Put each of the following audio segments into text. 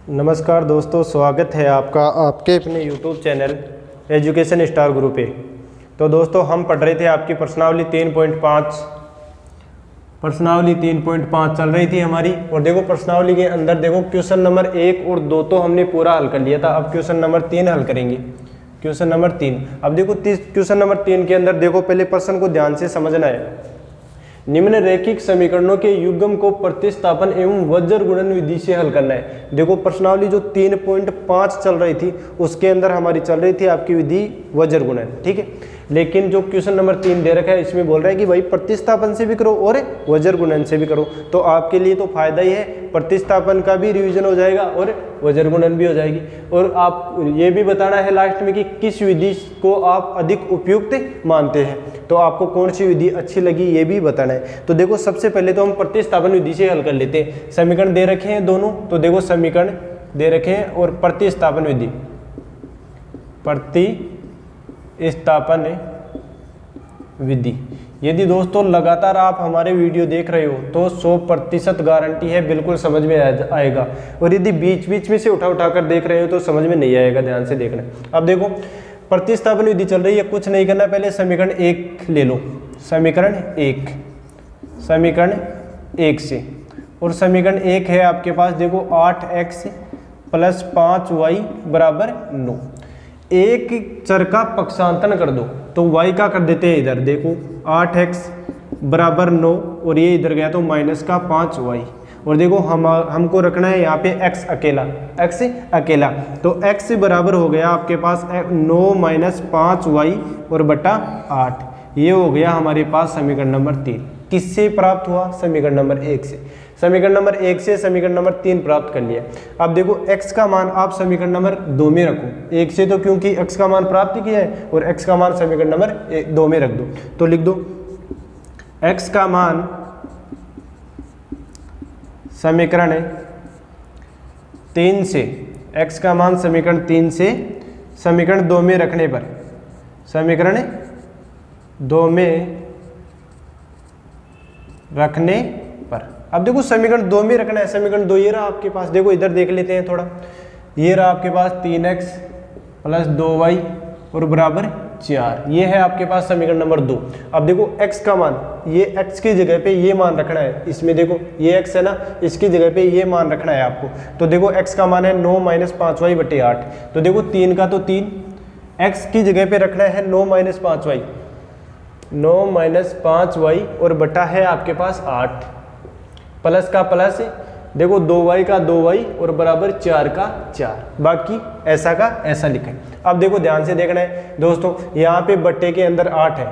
नमस्कार दोस्तों, स्वागत है आपका आपके अपने YouTube चैनल एजुकेशन स्टार गुरु पे। तो दोस्तों हम पढ़ रहे थे आपकी प्रश्नावली 3.5 चल रही थी हमारी। और देखो प्रश्नावली के अंदर देखो क्वेश्चन नंबर 1 और 2 तो हमने पूरा हल कर लिया था। अब क्वेश्चन नंबर 3 हल करेंगे। क्वेश्चन नंबर 3, अब देखो क्वेश्चन नंबर 3 के अंदर देखो पहले प्रश्न को ध्यान से समझना है। निम्न रैखिक समीकरणों के युग्म को प्रतिस्थापन एवं वज्र गुणन विधि से हल करना है। देखो प्रश्नावली जो 3.5 चल रही थी उसके अंदर हमारी चल रही थी आपकी विधि वज्र गुणन, ठीक है। लेकिन जो क्वेश्चन नंबर 3 दे रखा है इसमें बोल रहा है कि भाई प्रतिस्थापन से भी करो और वज्र गुणन से भी करो। तो आपके लिए तो फायदा ही है, प्रतिस्थापन का भी रिवीजन हो जाएगा और वज्र गुणन भी हो जाएगी। और आप ये भी बताना है लास्ट में कि किस विधि को आप अधिक उपयुक्त मानते हैं, तो आपको कौन सी विधि अच्छी लगी ये भी बताना है। तो देखो सबसे पहले तो हम प्रतिस्थापन विधि से हल कर लेते हैं। समीकरण दे रखे हैं दोनों, तो देखो समीकरण दे रखे हैं और प्रतिस्थापन विधि, प्रतिस्थापन विधि। यदि दोस्तों लगातार आप हमारे वीडियो देख रहे हो तो 100% गारंटी है बिल्कुल समझ में आएगा। और यदि बीच बीच में से उठा कर देख रहे हो तो समझ में नहीं आएगा, ध्यान से देखना। अब देखो प्रतिस्थापन विधि चल रही है, कुछ नहीं करना, पहले समीकरण 1 ले लो। समीकरण 1 से, और समीकरण 1 है आपके पास देखो 8x + 5y = 9। एक चर का पक्षांतरण कर दो तो y का कर देते हैं इधर, देखो 8x = 9 और ये इधर गया तो -5y। और देखो हमको रखना है यहाँ पे x अकेला, तो x बराबर हो गया आपके पास 9 - 5y और बटा 8। ये हो गया हमारे पास समीकरण नंबर 3। किससे प्राप्त हुआ? समीकरण नंबर 1 से। समीकरण नंबर 1 से समीकरण नंबर 3 प्राप्त कर लिया। अब देखो x का मान आप समीकरण नंबर 2 में रखो। 1 से तो क्योंकि x का मान प्राप्त किया है, और x का मान समीकरण नंबर 2 में रख दो। तो लिख दो x का मान समीकरण 3 से, x का मान समीकरण 3 से समीकरण 2 में रखने पर, समीकरण 2 में रखने पर। अब देखो समीकरण 2 में रखना है, समीकरण 2 ये रहा आपके पास, देखो इधर देख लेते हैं थोड़ा। ये रहा आपके पास 3x + 2y और बराबर 4। ये है आपके पास समीकरण नंबर 2। अब देखो x का मान, ये x की जगह पे ये मान रखना है। इसमें देखो ये x है ना, इसकी जगह पे ये मान रखना है आपको। तो देखो x का मान है 9 - 5y / 8। तो देखो 3 का तो 3, x की जगह पे रखना है 9 - 5y, 9 - 5y और बटा है आपके पास 8, प्लस का प्लस, देखो 2y का 2y और बराबर 4 का 4, बाकी ऐसा का ऐसा लिखें। अब देखो ध्यान से देखना है दोस्तों, यहाँ पे बट्टे के अंदर 8 है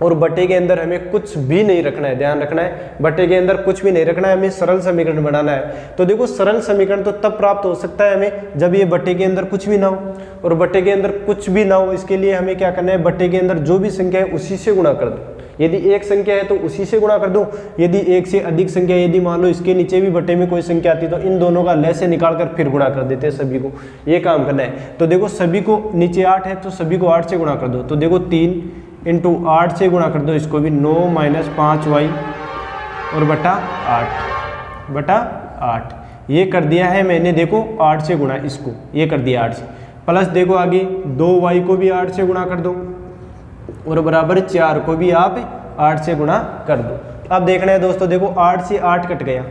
और बट्टे के अंदर हमें कुछ भी नहीं रखना है, ध्यान रखना है, बट्टे के अंदर कुछ भी नहीं रखना है, हमें सरल समीकरण बनाना है। तो देखो सरल समीकरण तो तब प्राप्त हो सकता है हमें जब ये बट्टे के अंदर कुछ भी ना हो, और बट्टे के अंदर कुछ भी ना हो इसके लिए हमें क्या करना है, बट्टे के अंदर जो भी संख्या है उसी से गुणा कर दो। यदि एक संख्या है तो उसी से गुणा कर दो, यदि एक से अधिक संख्या, यदि मान लो इसके नीचे भी बट्टे में कोई संख्या आती है तो इन दोनों का लय से निकाल कर फिर गुणा कर देते हैं सभी को, ये काम करना है। तो देखो सभी को, नीचे 8 है तो सभी को 8 से गुणा कर दो। तो देखो 3 × 8 से गुणा कर दो इसको भी, 9 - 5y और बटा 8। ये कर दिया है मैंने, देखो 8 से गुणा, इसको ये कर दिया 8 से, प्लस देखो आगे 2y को भी 8 से गुणा कर दो और बराबर 4 को भी आप 8 से गुणा कर दो। अब देखना है दोस्तों, देखो 8 से 8 कट गया,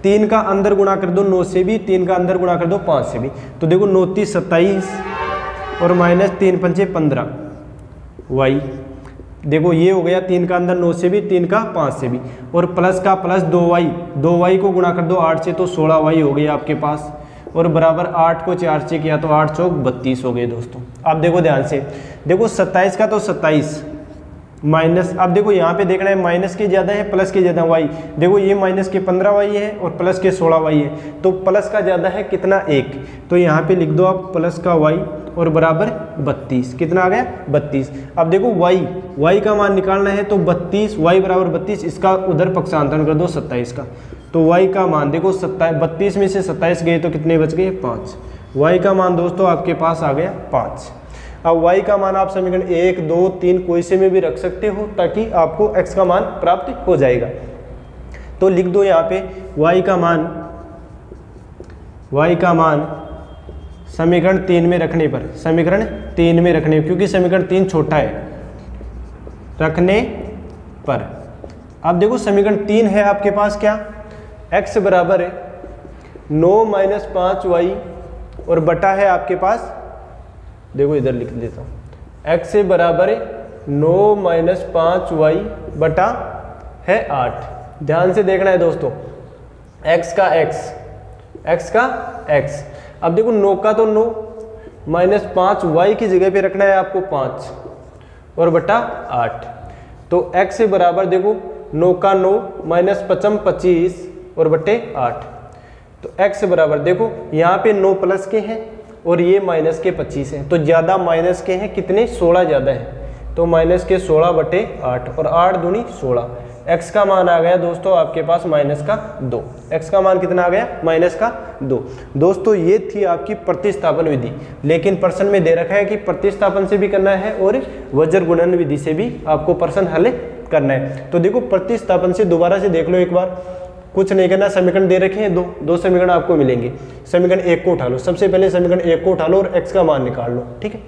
3 का अंदर गुणा कर दो 9 से भी, 3 का अंदर गुणा कर दो 5 से भी। तो देखो 9 × 3 = 27 और -3 × 5 = 15 y। देखो ये हो गया 3 का अंदर 9 से भी, 3 का 5 से भी, और प्लस का प्लस 2y को गुणा कर दो 8 से तो 16y हो गया आपके पास, और बराबर 8 को 4 से किया तो 8 × 4 = 32 हो गए दोस्तों। अब देखो ध्यान से, देखो 27 का तो 27 माइनस, अब देखो यहाँ पे देखना है माइनस के ज़्यादा है प्लस के ज़्यादा y। देखो ये माइनस के 15y है और प्लस के 16y है, तो प्लस का ज़्यादा है कितना, 1। तो यहाँ पे लिख दो आप प्लस का y और बराबर 32। कितना आ गया? 32। अब देखो y का मान निकालना है तो 32, y बराबर 32, इसका उधर पक्षांतरण कर दो 27 का। तो y का मान देखो 32 में से 27 गए तो कितने बच गए? 5। y का मान दोस्तों आपके पास आ गया 5। अब y का मान आप समीकरण 1, 2, 3 कोई से में भी रख सकते हो ताकि आपको x का मान प्राप्त हो जाएगा। तो लिख दो यहाँ पे y का मान y का मान समीकरण 3 में रखने पर, समीकरण 3 में रखने, क्योंकि समीकरण 3 छोटा है, रखने पर। अब देखो समीकरण 3 है आपके पास क्या, x बराबर है 9 - 5y और बटा है आपके पास, देखो इधर लिख देता हूँ, x बराबर है 9 - 5y बटा है 8। ध्यान से देखना है दोस्तों, x का x। अब देखो 9 का तो 9 - 5y की जगह पे रखना है आपको 5 और बटा 8। तो x बराबर देखो 9 का 9 - 5 25 और बटे 8। तो x बराबर देखो यहाँ पे 9 प्लस के हैं और ये माइनस के 25 हैं, तो ज़्यादा माइनस के हैं कितने, 16 ज़्यादा है, तो माइनस के 16 बटे 8 और 8 दूनी 16। x का मान आ गया दोस्तों आपके पास -2। x का मान कितना आ गया, -2। दोस्तों ये थी आपकी प्रतिस्थापन विधि, लेकिन प्रश्न में दे रखा है कि प्रतिस्थापन से भी करना है और वज्र गुणन विधि से भी आपको प्रश्न हल करना है। तो देखो प्रतिस्थापन से दोबारा से देख लो एक बार, कुछ नहीं करना, समीकरण दे रखे हैं दो समीकरण आपको मिलेंगे। समीकरण 1 को उठा लो, सबसे पहले समीकरण 1 को उठा लो और x का मान निकाल लो, ठीक है।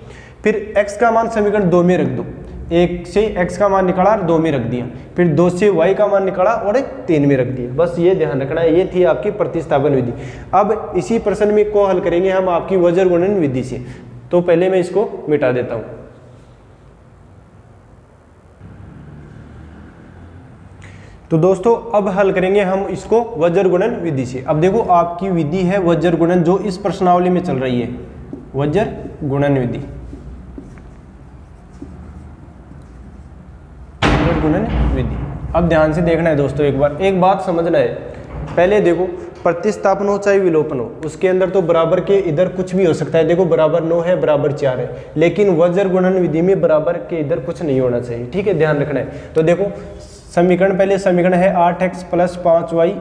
फिर x का मान समीकरण 2 में रख दो, 1 से x का मान निकाला और 2 में रख दिया, फिर 2 से y का मान निकाला और 3 में रख दिया। बस ये ध्यान रखना है, ये थी आपकी प्रतिस्थापन विधि। अब इसी प्रश्न में को हल करेंगे हम आपकी वज्र गुणन विधि से। तो पहले मैं इसको मिटा देता हूँ। तो दोस्तों अब हल करेंगे हम इसको वज्र गुणन विधि से। अब देखो आपकी विधि है वज्र गुणन, जो इस प्रश्नावली में चल रही है, वज्र गुणन विधि, वज्र गुणन विधि। अब ध्यान से देखना है दोस्तों, एक बात समझना है। पहले देखो प्रतिस्थापन हो चाहे विलोपन हो, उसके अंदर तो बराबर के इधर कुछ भी हो सकता है। देखो बराबर 9 है, बराबर 4 है, लेकिन वज्र गुणन विधि में बराबर के इधर कुछ नहीं होना चाहिए, ठीक है, ध्यान रखना है। तो देखो समीकरण, पहले समीकरण है 8x + 5y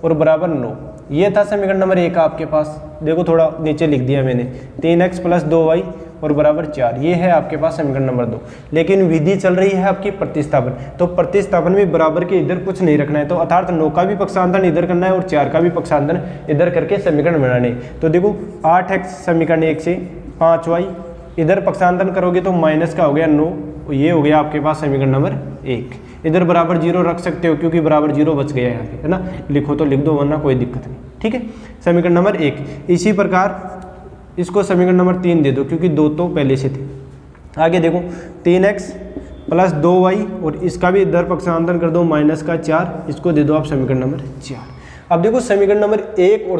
और बराबर 9, ये था समीकरण नंबर 1 आपके पास। देखो थोड़ा नीचे लिख दिया मैंने, 3x + 2y और बराबर 4, ये है आपके पास समीकरण नंबर 2। लेकिन विधि चल रही है आपकी प्रतिस्थापन, तो प्रतिस्थापन में बराबर के इधर कुछ नहीं रखना है, तो अर्थात 9 का भी पक्षांतरण इधर करना है और 4 का भी पक्षांतरण इधर करके समीकरण बनाने। तो देखो 8x समीकरण 1 से, 5y इधर पक्षांतरण करोगे तो माइनस का हो गया 9, ये हो गया आपके पास समीकरण नंबर 1। इधर बराबर 0 रख सकते हो क्योंकि बराबर 0 बच गया यहाँ पे, है ना, लिखो तो लिख दो वरना कोई दिक्कत नहीं, ठीक है। समीकरण नंबर 1, इसी प्रकार इसको समीकरण नंबर 3 दे दो क्योंकि 2 तो पहले से थे। आगे देखो 3x + 2y और इसका भी इधर पक्षांतरण कर दो -4, इसको दे दो आप समीकरण नंबर 4। अब देखो समीकरण नंबर 1 और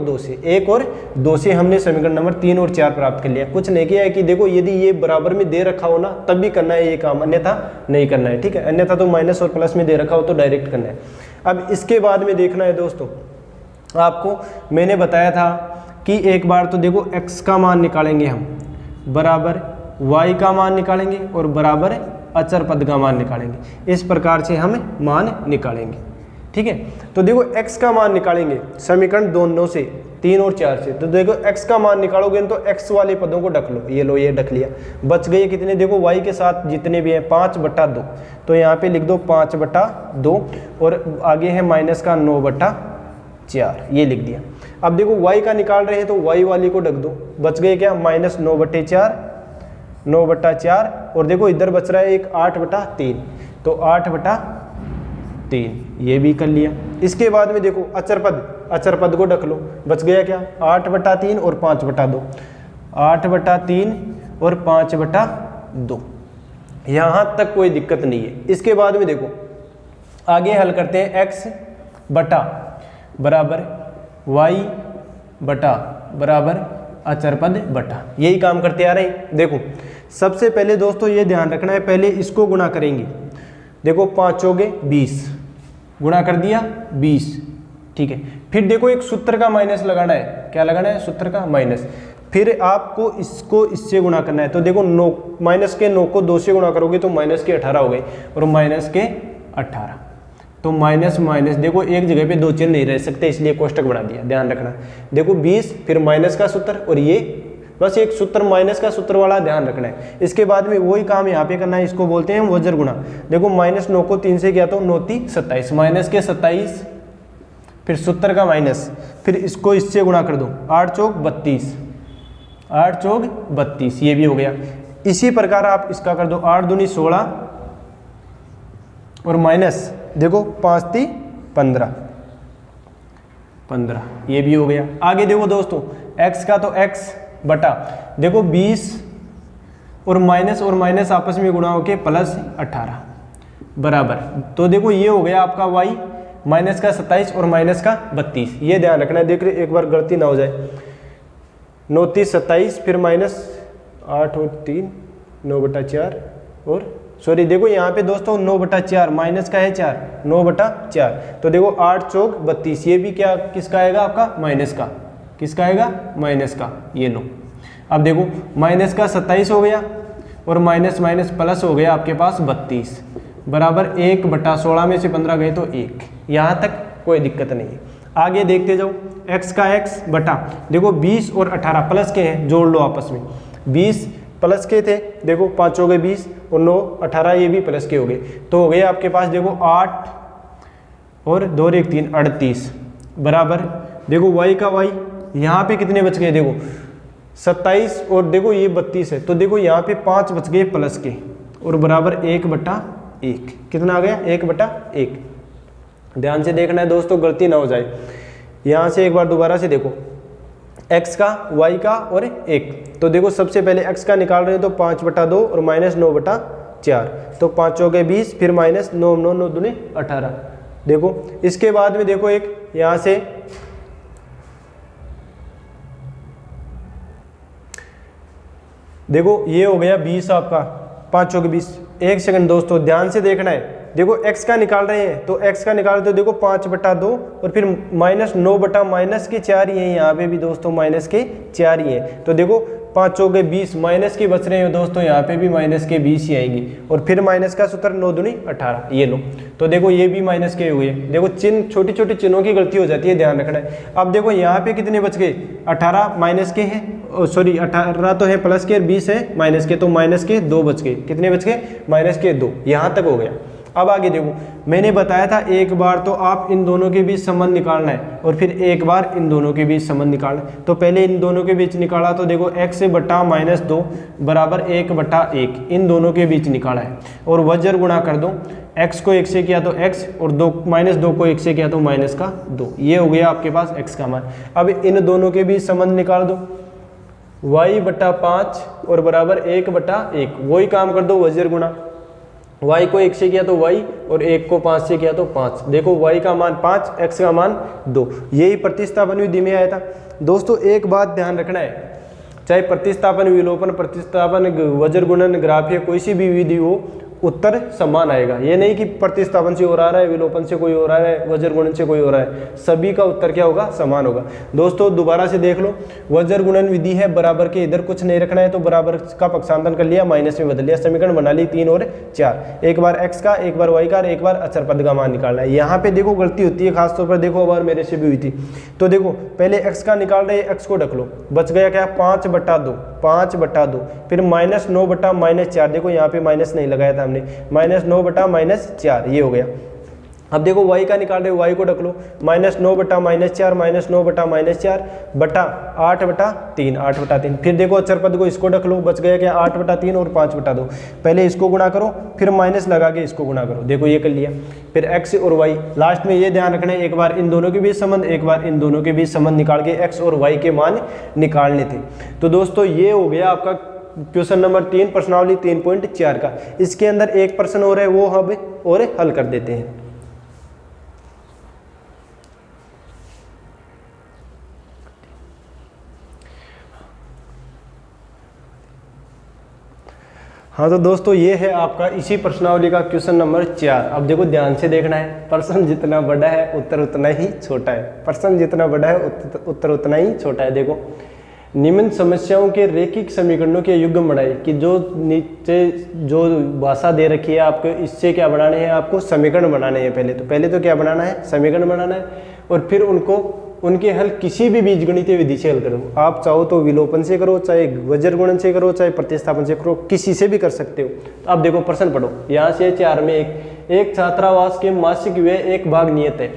2 से हमने समीकरण नंबर 3 और 4 प्राप्त कर लिया। कुछ नहीं किया है कि देखो यदि ये बराबर में दे रखा हो ना तब भी करना है ये काम, अन्यथा नहीं करना है, ठीक है। अन्यथा तो माइनस और प्लस में दे रखा हो तो डायरेक्ट करना है। अब इसके बाद में देखना है दोस्तों, आपको मैंने बताया था कि एक बार तो देखो x का मान निकालेंगे हम, बराबर y का मान निकालेंगे और बराबर अचर पद का मान निकालेंगे। इस प्रकार से हम मान निकालेंगे, ठीक है। तो देखो x का मान निकालेंगे समीकरण दोनों से, 3 और 4 से। तो देखो x का मान निकालोगे तो x वाले पदों को ढक लो, ये लो ये ढक लिया, बच गए कितने, देखो y के साथ जितने भी हैं 5/2, तो यहाँ पे लिख दो 5/2 और आगे है माइनस का 9/4, ये लिख दिया। अब देखो y का निकाल रहे हैं तो y वाली को ढक दो, बच गए क्या -9/4 और देखो इधर बच रहा है एक 8/3, तो 8/3 ये भी कर लिया। इसके बाद में देखो अचर पद को ढक लो, बच गया क्या 8/3 और 5/2, 8/3 और 5/2, यहाँ तक कोई दिक्कत नहीं है। इसके बाद में देखो आगे हल करते हैं, x बराबर y बराबर अचर पद बटा, यही काम करते आ रहे हैं। देखो सबसे पहले दोस्तों ये ध्यान रखना है, पहले इसको गुणा करेंगे। देखो 5 हो गए 20, गुणा कर दिया 20, ठीक है। फिर देखो एक सूत्र का माइनस लगाना है, क्या लगाना है, सूत्र का माइनस। फिर आपको इसको इससे गुणा करना है, तो देखो 9 माइनस के 9 को 2 से गुणा करोगे तो माइनस के 18 हो गए और माइनस के 18, तो माइनस माइनस देखो एक जगह पे 2 चिन्ह नहीं रह सकते, इसलिए कोष्टक बना दिया, ध्यान रखना। देखो 20 फिर माइनस का सूत्र और ये बस एक सूत्र माइनस का सूत्र वाला ध्यान रखना है। इसके बाद में वही काम यहाँ पे करना है, इसको बोलते हैं वज्र गुणा। देखो -9 को 3 से किया तो 9 × 3 = 27, माइनस के 27 फिर सूत्र का माइनस, फिर इसको इससे गुणा कर दो, 8 चौक 32, 8 चौक 32, ये भी हो गया। इसी प्रकार आप इसका कर दो, 8 दूनी 16 और माइनस देखो 5 × 3 = 15, ये भी हो गया। आगे देखो दोस्तों, x का तो x बटा देखो 20 और माइनस आपस में गुणा होके +18 बराबर, तो देखो ये हो गया आपका y, माइनस का 27 और माइनस का 32, ये ध्यान रखना है। देख रहे एक बार गलती ना हो जाए, 9 × 3 = 27, फिर माइनस 8 और 3 9/4 और सॉरी देखो यहाँ पे दोस्तों 9/4 माइनस का है 4, 9/4, तो देखो 8 चौक 32, ये भी क्या किसका आएगा आपका माइनस का, किसका आएगा माइनस का, ये लो। अब देखो माइनस का 27 हो गया और माइनस प्लस हो गया आपके पास 32 बराबर 1/16 में से 15 गए तो 1, यहाँ तक कोई दिक्कत नहीं है। आगे देखते जाओ, x का x बटा देखो 20 और 18 प्लस के हैं, जोड़ लो आपस में, 20 प्लस के थे, देखो 5 हो गए 20 और 9 18, ये भी प्लस के हो गए, तो हो गए आपके पास देखो 8 और 2 1 3 38 बराबर देखो y का y, यहाँ पे कितने बच गए देखो 27 और देखो ये 32 है, तो देखो यहाँ पे 5 बच गए प्लस के और बराबर 1/1, कितना आ गया 1/1। ध्यान से देखना है दोस्तों, गलती ना हो जाए। यहाँ से एक बार दोबारा से देखो, x का y का और 1, तो देखो सबसे पहले x का निकाल रहे हैं तो 5/2 और -9/4, तो 5 हो गए 20, फिर माइनस 9 9 9 दूनी 18, देखो इसके बाद में देखो एक यहाँ से देखो ये हो गया 20 आपका, 5 हो गए 20। एक सेकंड दोस्तों ध्यान से देखना है, देखो x का निकाल रहे हैं तो x का निकाल रहे तो देखो 5/2 और फिर -9/-4 ही है, यहाँ पे भी दोस्तों -4 ही है, तो देखो 5 हो गए 20, माइनस के बच रहे हैं दोस्तों, यहाँ पे भी -20 ही आएगी और फिर माइनस का सूत्र 9 दूनी 18, ये लो, तो देखो ये भी माइनस के हुए। देखो चिन्ह, छोटी छोटी चिन्हों की गलती हो जाती है, ध्यान रखना है। अब देखो यहाँ पे कितने बच गए, 18 माइनस के हैं, सॉरी 18 तो है प्लस के और 20 है माइनस के, तो माइनस के 2 बच गए, कितने बच गए -2, यहाँ तक हो गया। अब आगे देखो, मैंने बताया था एक बार तो आप इन दोनों के बीच संबंध निकालना है और फिर एक बार इन दोनों के बीच संबंध निकालना है। तो पहले इन दोनों के बीच निकाला तो देखो x बटा -2 बराबर 1/1, इन दोनों के बीच निकाला है और वज्र गुणा कर दो, x को 1 से किया तो x और -2 को 1 से किया तो -2, ये हो गया आपके पास x का मान। अब इन दोनों के बीच संबंध निकाल दो, y/5 और बराबर 1/1, वही काम कर दो, वज्र गुणा, y को 1 से किया तो y और 1 को 5 से किया तो 5, देखो y का मान 5, x का मान 2, यही प्रतिस्थापन विधि में आया था। दोस्तों एक बात ध्यान रखना है, चाहे प्रतिस्थापन, विलोपन, प्रतिस्थापन, वज्र गुणन, ग्राफ या कोई सी भी विधि हो, उत्तर समान आएगा। ये नहीं कि प्रतिस्थापन से हो रहा है, विलोपन से कोई हो रहा है, वज्र गुणन से कोई हो रहा है, सभी का उत्तर क्या होगा, समान होगा। दोस्तों दोबारा से देख लो, वज्र गुणन विधि है, बराबर के इधर कुछ नहीं रखना है, तो बराबर का पक्षांतरण कर लिया, माइनस में बदल लिया, समीकरण बना ली 3 और 4, एक बार x का, एक बार y का, एक बार अचर पद का मान निकालना है। यहाँ पे देखो गलती होती है, खासतौर पर देखो बार मेरे से भी हुई थी। तो देखो पहले x का निकाल रहे, x को रख लो, बच गया क्या 5/2, फिर -9/-4, देखो यहाँ पे माइनस नहीं लगाया था हमने, -9/-4, ये हो गया। अब देखो y का निकाल रहे हो, y को रख लो, -9/-4, -9/-4 बटा 8/3, फिर देखो अचर पद को इसको रख लो, बच गया क्या 8/3 और 5/2, पहले इसको गुणा करो, फिर माइनस लगा के इसको गुणा करो, देखो ये कर लिया। फिर x और y, लास्ट में ये ध्यान रखना है, एक बार इन दोनों के बीच संबंध, एक बार इन दोनों के बीच संबंध निकाल के x और y के मान निकालने थे। तो दोस्तों ये हो गया आपका क्वेश्चन नंबर 3 प्रश्नावली 3.4 का। इसके अंदर एक प्रश्न और है, वो हम और हल कर देते हैं। हाँ तो दोस्तों ये है आपका इसी प्रश्नावली का क्वेश्चन नंबर 4। अब देखो ध्यान से देखना है, प्रश्न जितना बड़ा है उत्तर उतना ही छोटा है, प्रश्न जितना बड़ा है उत्तर उतना ही छोटा है। देखो, निम्न समस्याओं के रैखिक समीकरणों के युग्म बनाए, कि जो नीचे जो भाषा दे रखी है आपको, इससे क्या बनाने हैं, आपको समीकरण बनाने हैं। पहले तो क्या बनाना है, समीकरण बनाना है, और फिर उनके हल किसी भी बीजगणितीय विधि से हल करो। आप चाहो तो विलोपन से करो, चाहे वज्र गुणन से करो, चाहे प्रतिस्थापन से करो, किसी से भी कर सकते हो। तो अब देखो प्रश्न पढ़ो, यहाँ से 4 में एक छात्रावास के मासिक व्यय 1 भाग नियत है।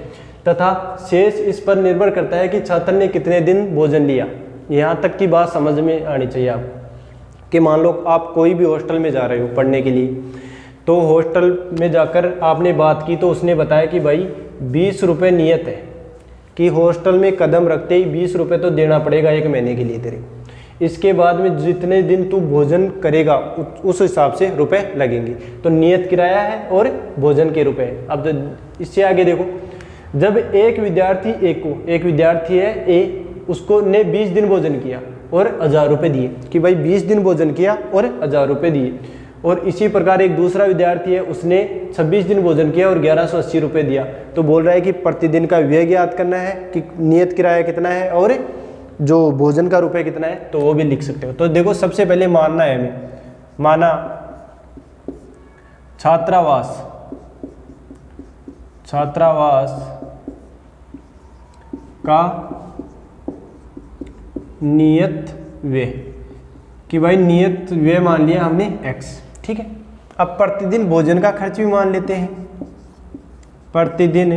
तथा शेष इस पर निर्भर करता है कि छात्र ने कितने दिन भोजन लिया। यहाँ तक की बात समझ में आनी चाहिए आपको कि मान लो आप कोई भी हॉस्टल में जा रहे हो पढ़ने के लिए, तो हॉस्टल में जाकर आपने बात की तो उसने बताया कि भाई 20 रुपये नियत है कि हॉस्टल में कदम रखते ही 20 रुपये तो देना पड़ेगा 1 महीने के लिए तेरे को। इसके बाद में जितने दिन तू भोजन करेगा उस हिसाब से रुपए लगेंगे। तो नियत किराया है और भोजन के रुपए। अब इससे आगे देखो, जब एक विद्यार्थी है ए, उसको ने 20 दिन भोजन किया और 1000 रुपये दिए कि भाई 20 दिन भोजन किया और 1000 रुपये दिए। और इसी प्रकार एक दूसरा विद्यार्थी है, उसने 26 दिन भोजन किया और 1180 रुपये दिया। तो बोल रहा है कि प्रतिदिन का व्यय ज्ञात करना है कि नियत किराया कितना है और जो भोजन का रुपये कितना है, तो वो भी लिख सकते हो। तो देखो सबसे पहले मानना है हमें, माना छात्रावास का नियत व्यय कि भाई नियत व्यय मान लिया हमने x, ठीक है। अब प्रतिदिन भोजन का खर्च भी मान लेते हैं, प्रतिदिन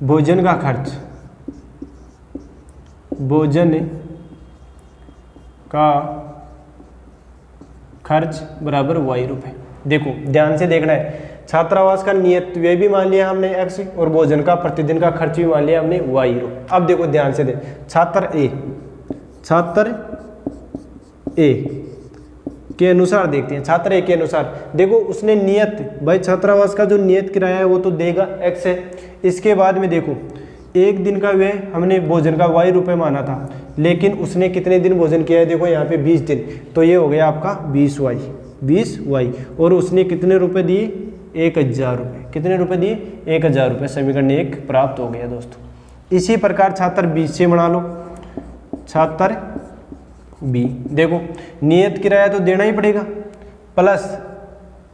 भोजन का खर्च, भोजन का खर्च बराबर y रुपये। देखो ध्यान से देखना है, छात्रावास का नियत व्यय भी मान लिया हमने x और भोजन का प्रतिदिन का खर्च भी मान लिया हमने y रुपये। अब देखो ध्यान से दे, छात्र ए के अनुसार देखते हैं। छात्र ए के अनुसार देखो उसने नियत, भाई छात्रावास का जो नियत किराया है वो तो देगा x है। इसके बाद में देखो एक दिन का व्यय हमने भोजन का y रुपये माना था, लेकिन उसने कितने दिन भोजन किया है, देखो यहाँ पे 20 दिन, तो ये हो गया आपका 20y। और उसने कितने रुपए दिए, 1000 रुपये। कितने रुपए दिए, 1000 रुपये। समीकरण 1 प्राप्त हो गया दोस्तों। इसी प्रकार छात्र बी से बना लो, छात्र बी देखो नियत किराया तो देना ही पड़ेगा प्लस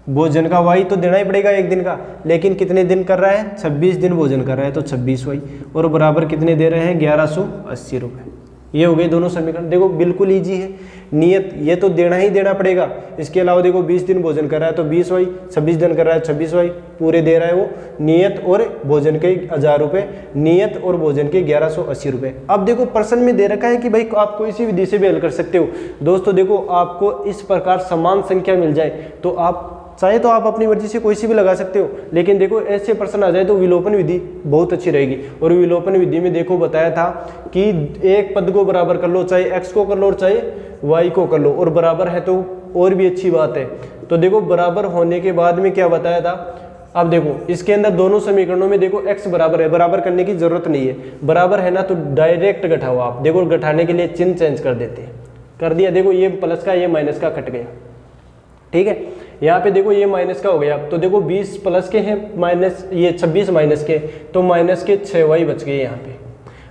भोजन का y तो देना ही पड़ेगा 1 दिन का, लेकिन कितने दिन कर रहा है, 26 दिन भोजन कर रहा है, तो 26y और बराबर कितने दे रहे हैं, 1180 रुपये। ये हो गए दोनों समीकरण। देखो बिल्कुल ईजी है, नियत ये तो देना ही देना पड़ेगा। इसके अलावा देखो 20 दिन भोजन कर रहा है तो 20y, 26 दिन कर रहा है 26y, पूरे दे रहा है वो नियत और भोजन के 1000 रुपये, नियत और भोजन के 1180 रुपये। अब देखो प्रश्न में दे रखा है कि भाई आप कोई सी विधि से भी हल कर सकते हो। दोस्तों देखो आपको इस प्रकार समान संख्या मिल जाए तो आप चाहे तो आप अपनी मर्जी से कोई सी भी लगा सकते हो, लेकिन देखो ऐसे प्रश्न आ जाए तो विलोपन विधि बहुत अच्छी रहेगी। और विलोपन विधि में देखो बताया था कि एक पद को बराबर कर लो, चाहे x को कर लो और चाहे y को कर लो, और बराबर है तो और भी अच्छी बात है। तो देखो बराबर होने के बाद में क्या बताया था, अब देखो इसके अंदर दोनों समीकरणों में देखो x बराबर है, बराबर करने की जरूरत नहीं है, बराबर है ना तो डायरेक्ट घटाओ आप। देखो घटाने के लिए चिन्ह चेंज कर देते हैं, कर दिया, देखो ये प्लस का ये माइनस का कट गया, ठीक है। यहाँ पे देखो ये माइनस का हो गया, तो देखो 20 प्लस के हैं माइनस, ये 26 माइनस के, तो माइनस के 6y बच गए यहाँ पे।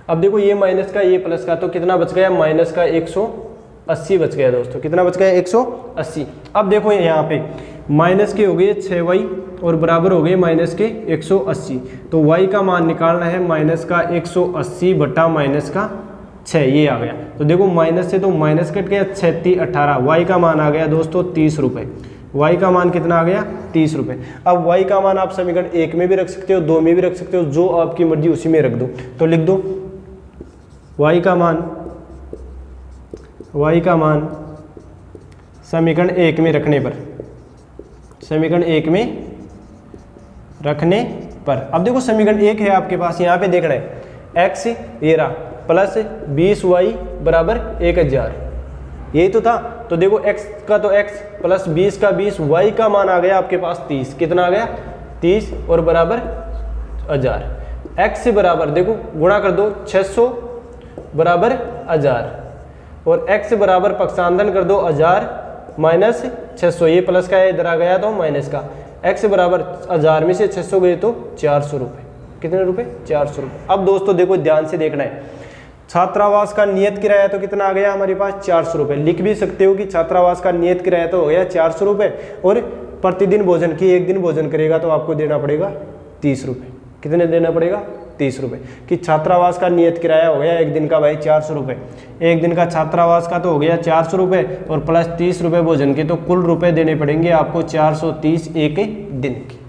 अब देखो ये माइनस का ये प्लस का, तो कितना बच गया, माइनस का 180 बच गया दोस्तों। कितना बच गया, 180। अब देखो यहाँ पे माइनस के हो गए 6y और बराबर हो गए माइनस के 180, तो y का मान निकालना है माइनस का 180 बटा माइनस का 6, ये आ गया। तो देखो माइनस से तो माइनस कट गया, 6 3 18, y का मान आ गया दोस्तों 30 रुपये। y का मान कितना आ गया, 30 रुपये। अब y का मान आप समीकरण 1 में भी रख सकते हो, 2 में भी रख सकते हो, जो आपकी मर्जी उसी में रख दो। तो लिख दो y का मान समीकरण 1 में रखने पर, समीकरण 1 में रखने पर। अब देखो समीकरण 1 है आपके पास, यहाँ पे देखना है x ये रहा प्लस 20y बराबर 1000, यही तो था। तो देखो x का तो x प्लस 20 का 20, y का मान आ गया आपके पास 30। कितना आ गया, 30 और बराबर 1000। x से बराबर देखो गुणा कर दो, 600 बराबर 1000 और x से बराबर पक्षांतरण कर दो 1000 माइनस 600, ये प्लस का है इधर आ गया तो माइनस का। x बराबर 1000 में से 600 गए तो 400 रुपये। कितने रुपए, 400 रुपये। अब दोस्तों देखो ध्यान से देखना है, छात्रावास का नियत किराया तो कितना आ गया हमारे पास, 400 रुपये। लिख भी सकते हो कि छात्रावास का नियत किराया तो हो गया 400 रुपये, और प्रतिदिन भोजन की 1 दिन भोजन करेगा तो आपको देना पड़ेगा 30 रुपये। कितने देना पड़ेगा, 30 रुपये। कि छात्रावास का नियत किराया हो गया 1 दिन का भाई 400 रुपये, 1 दिन का छात्रावास का तो हो गया 400 रुपये और प्लस 30 रुपये भोजन के, तो कुल रुपये देने पड़ेंगे आपको 430 1 दिन की।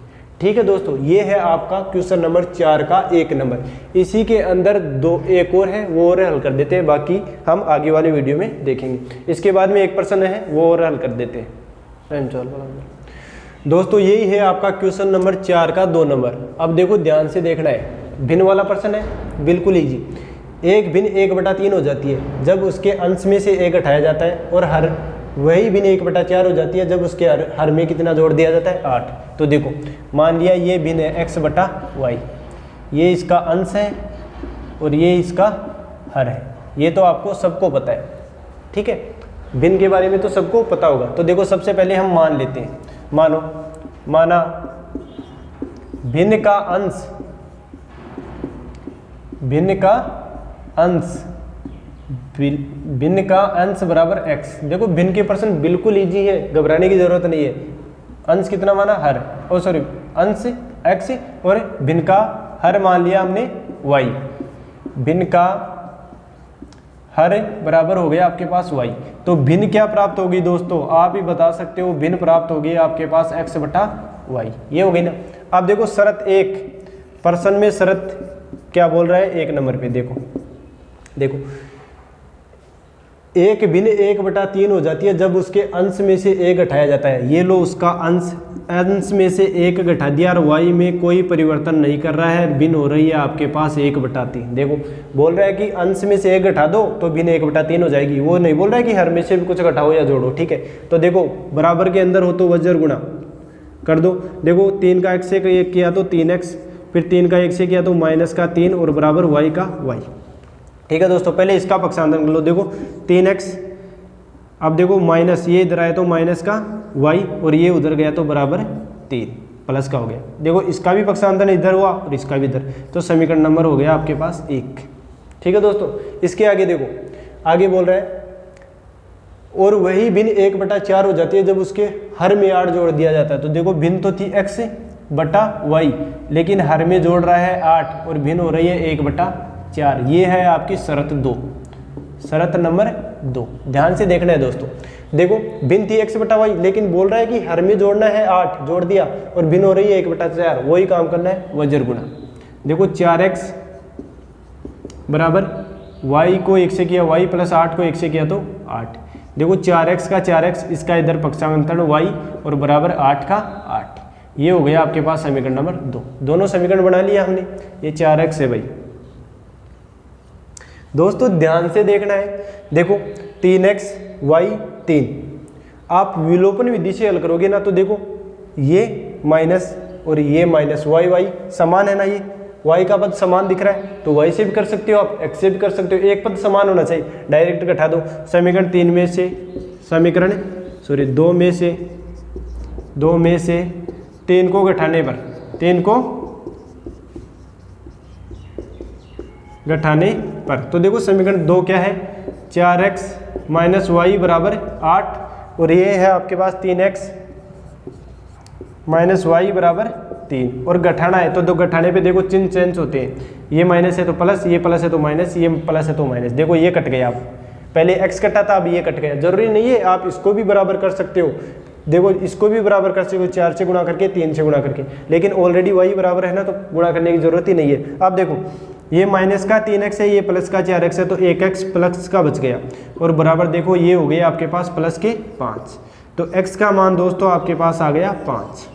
ठीक है दोस्तों, ये है आपका क्वेश्चन नंबर 4 का 1 नंबर। इसी के अंदर एक और है, वो और हल कर देते हैं, बाकी हम आगे वाले वीडियो में देखेंगे। इसके बाद में एक प्रश्न है, वो और हल कर देते हैं। दोस्तों यही है आपका क्वेश्चन नंबर 4 का 2 नंबर। अब देखो ध्यान से देखना है, भिन्न वाला प्रश्न है, बिल्कुल ईजी। एक भिन्न 1/3 हो जाती है जब उसके अंश में से 1 हटाया जाता है, और हर वही भिन्न 1/4 हो जाती है जब उसके हर में कितना जोड़ दिया जाता है, 8। तो देखो मान लिया ये भिन्न है x/y, ये इसका अंश है और ये इसका हर है। ये तो आपको सबको पता है, ठीक है, भिन्न के बारे में तो सबको पता होगा। तो देखो सबसे पहले हम मान लेते हैं, माना भिन्न का अंश बराबर x। देखो भिन्न के प्रश्न बिल्कुल इजी है, घबराने की जरूरत नहीं है। अंश कितना माना, हर, और सॉरी अंश x और भिन्न का हर मान लिया हमने y। भिन्न का हर बराबर हो गया आपके पास y। तो भिन्न क्या प्राप्त होगी दोस्तों, आप ही बता सकते हो। भिन्न प्राप्त होगी आपके पास x/y, ये हो गई ना। अब देखो शर्त 1, प्रश्न में शर्त क्या बोल रहा है 1 नंबर पे, देखो एक भिन्न 1/3 हो जाती है जब उसके अंश में से 1 घटाया जाता है। ये लो उसका अंश में से 1 घटा दिया और y में कोई परिवर्तन नहीं कर रहा है, भिन्न हो रही है आपके पास 1/3। देखो बोल रहा है कि अंश में से 1 घटा दो तो भिन्न 1/3 हो जाएगी, वो नहीं बोल रहा है कि हर में से भी कुछ घटाओ या जोड़ो, ठीक है। तो देखो बराबर के अंदर हो तो वज्र गुणा कर दो। देखो 3 का x से 1 किया तो 3x, फिर 3 का 1 से किया तो -3 और बराबर y का y, ठीक है दोस्तों। पहले इसका पक्षांतरण कर लो। देखो 3x, अब देखो माइनस, ये इधर आया तो माइनस का y और ये उधर गया तो बराबर 3 प्लस का हो गया। देखो इसका भी पक्षांतरण इधर हुआ और इसका भी इधर, तो समीकरण नंबर हो गया आपके पास 1, ठीक है दोस्तों। इसके आगे देखो, आगे बोल रहा है और वही भिन्न 1/4 हो जाती है जब उसके हर में 8 जोड़ दिया जाता है। तो देखो भिन्न तो थी x/y, लेकिन हर में जोड़ रहा है 8 और भिन्न हो रही है 1/4। ये है आपकी शर्त 2, शर्त नंबर 2। ध्यान से देखना है दोस्तों। देखो भिन्न थी x/y, लेकिन बोल रहा है कि हर में जोड़ना है 8, जोड़ दिया, और भिन्न हो रही है 1/4, वही काम करना है, वज्र गुणा। देखो 4x बराबर y को 1 से किया y प्लस 8 को 1 से किया तो 8। देखो 4x का 4x, इसका इधर पक्षांतरण y और बराबर 8 का 8। ये हो गया आपके पास समीकरण नंबर 2। दोनों समीकरण बना लिया हमने। ये 4x है भाई। दोस्तों ध्यान से देखना है, देखो 3x y 3, आप विलोपन विधि से हल करोगे ना, तो देखो ये माइनस और ये माइनस, y समान है ना, ये y का पद समान दिख रहा है तो y से भी कर सकते हो आप, x से भी कर सकते हो। एक पद समान होना चाहिए, डायरेक्ट घटा दो। समीकरण 2 में से 3 को घटाने पर, 3 को घटाने पर, तो देखो समीकरण 2 क्या है, 4x माइनस वाई बराबर 8, और ये है आपके पास 3x माइनस वाई बराबर 3, और घटाना है तो दो घटाने पे देखो चिन्ह चेंज होते हैं, ये माइनस है तो प्लस, ये प्लस है तो माइनस, ये प्लस है तो माइनस। देखो ये कट गया, आप पहले x कटा था, अब ये कट गया। जरूरी नहीं है, आप इसको भी बराबर कर सकते हो। देखो इसको भी बराबर कर सकते हो 4 से गुणा करके, 3 से गुणा करके, लेकिन ऑलरेडी y बराबर है ना, तो गुणा करने की जरूरत ही नहीं है। अब देखो ये माइनस का 3x है, ये प्लस का 4x है, तो 1x प्लस का बच गया, और बराबर देखो ये हो गया आपके पास प्लस के 5। तो x का मान दोस्तों आपके पास आ गया 5।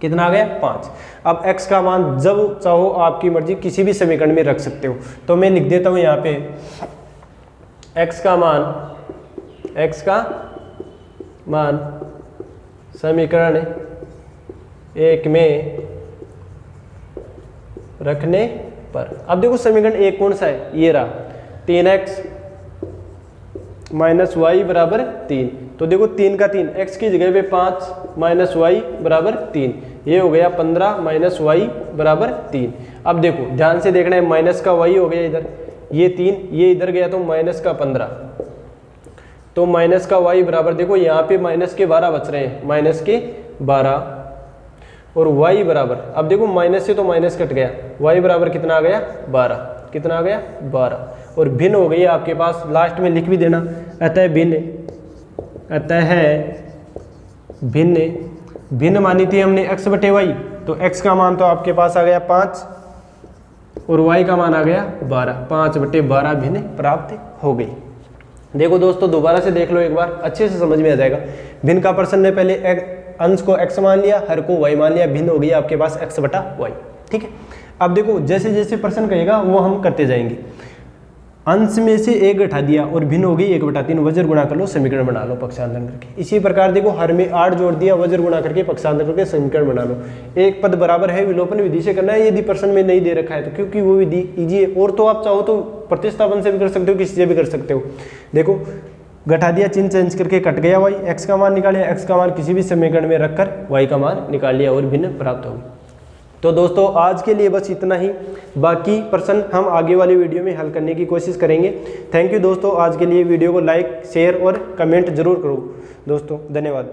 कितना आ गया 5। अब x का मान जब चाहो आपकी मर्जी किसी भी समीकरण में रख सकते हो। तो मैं लिख देता हूँ यहाँ पे x का मान समीकरण 1 में रखने पर। अब देखो समीकरण 1 कौन सा है, ये रहा 3x माइनस वाई बराबर 3। तो देखो 3 का 3, x की जगह पे 5 माइनस वाई बराबर 3, ये हो गया 15 माइनस वाई बराबर 3। अब देखो ध्यान से देखना है, माइनस का y हो गया इधर, ये 3, ये इधर गया तो माइनस का 15, तो माइनस का y बराबर देखो यहाँ पे माइनस के 12 बच रहे हैं, माइनस के 12, और y बराबर, अब देखो माइनस से तो माइनस कट गया, y बराबर कितना आ गया 12। कितना आ गया 12, और भिन्न हो गई है आपके पास, लास्ट में लिख भी देना, अतः भिन्न मानी थी हमने x/y, तो x का मान तो आपके पास आ गया 5 और y का मान आ गया 12, 5/12 भिन्न प्राप्त हो गई। देखो दोस्तों दोबारा से देख लो एक बार, अच्छे से समझ में आ जाएगा। भिन्न का प्रश्न ने पहले अंश को x मान लिया, हर को y मान लिया, भिन्न हो गई आपके पास x/y। ठीक है, अब देखो जैसे जैसे प्रश्न कहेगा वो हम करते जाएंगे। अंश में से 1 घटा दिया और भिन्न हो गई 1/3, वज्र गुणा कर लो, समीकरण बना लो पक्षांतर करके। इसी प्रकार देखो हर में 8 जोड़ दिया, वज्र गुणा करके पक्षांतर करके समीकरण बना लो। एक पद बराबर है विलोपन विधि से करना है, यदि प्रश्न में नहीं दे रखा है तो, क्योंकि वो विधि इजी है। और तो आप चाहो तो प्रतिस्थापन से भी कर सकते हो, किसी से भी कर सकते हो। देखो घटा दिया, चिन्ह चेंज करके कट गया y, x का मान निकाल लिया, x का मान किसी भी समीकरण में रखकर y का मान निकाल लिया और भिन्न प्राप्त होगी। तो दोस्तों आज के लिए बस इतना ही, बाकी प्रश्न हम आगे वाली वीडियो में हल करने की कोशिश करेंगे। थैंक यू दोस्तों, आज के लिए वीडियो को लाइक शेयर और कमेंट जरूर करो दोस्तों, धन्यवाद।